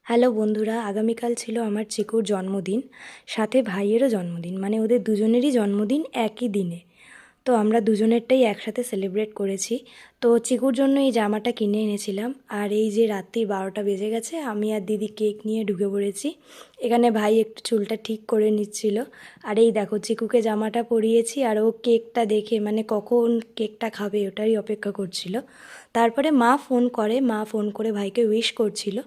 Hello বন্ধুরা, আগামীকাল ছিল আমার চিকুর জন্মদিন, সাথে ভাইয়েরও জন্মদিন, মানে ওদের দুজনেরই জন্মদিন একই দিনে। তো আমরা দুজনেরটাই একসাথে সেলিব্রেট করেছি। তো চিকুর জন্য এই জামাটা কিনে এনেছিলাম, আর এই যে রাত্রি 12টা বেজে গেছে, আমি আর দিদি কেক নিয়ে ঢুকে পড়েছি। এখানে ভাই একটু চুলটা ঠিক করে নিচ্ছিল। আর এই দেখো, চিকুকে জামাটা পরিয়েছি, আর ও কেকটা দেখে মানে কখন কেকটা খাবে ওটারই অপেক্ষা করছিল। তারপরে মা ফোন করে ভাইকে উইশ করছিল।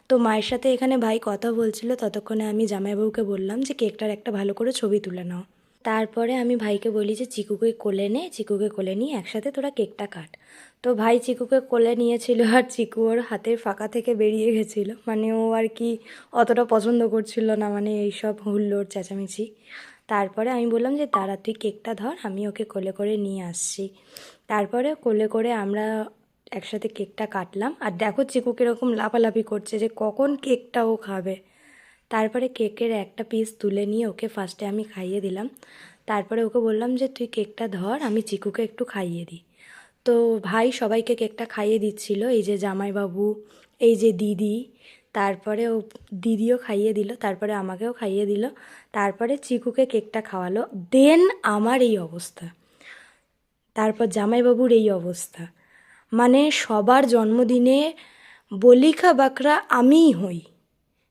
তো মায়ের সাথে এখানে ভাই কথা বলছিল, ততক্ষণে আমি জামাইবাবুকে বললাম যে কেকটার একটা ভালো করে ছবি তুলে নাও। তারপরে আমি ভাইকে বলি যে চিকুকে কোলে নিয়ে একসাথে তোরা কেকটা কাট। তো ভাই চিকুকে কোলে নিয়েছিল, আর চিকু ওর হাতের ফাঁকা থেকে বেরিয়ে গেছিলো, মানে ও আর কি অতটা পছন্দ করছিল না, মানে এইসব হুল্লোড় চেঁচামেচি। তারপরে আমি বললাম যে দাঁড়া, তুই কেকটা ধর, আমি ওকে কোলে করে নিয়ে আসছি। তারপরে কোলে করে আমরা একসাথে কেকটা কাটলাম, আর দেখো চিকু কীরকম লাফালাফি করছে যে কখন কেকটা ও খাবে। তারপরে কেকের একটা পিস তুলে নিয়ে ওকে ফার্স্টে আমি খাইয়ে দিলাম। তারপরে ওকে বললাম যে তুই কেকটা ধর, আমি চিকুকে একটু খাইয়ে দিই। তো ভাই সবাইকে কেকটা খাইয়ে দিচ্ছিল, এই যে জামাইবাবু, এই যে দিদি, তারপরে ও দিদিও খাইয়ে দিল, তারপরে আমাকেও খাইয়ে দিল, তারপরে চিকুকে কেকটা খাওয়ালো। দেন আমার এই অবস্থা, তারপর জামাইবাবুর এই অবস্থা, মানে সবার জন্মদিনে বলিখা বাকরা আমিই হই।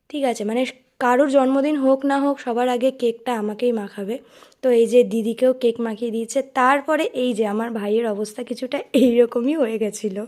ঠিক আছে, মানে কারোর জন্মদিন হোক না হোক সবার আগে কেকটা আমাকেই মাখাবে। তো এই যে দিদিকেও কেক মাখিয়ে দিয়েছে, তারপরে এই যে আমার ভাইয়ের অবস্থা কিছুটা এইরকমই হয়ে গেছিলো।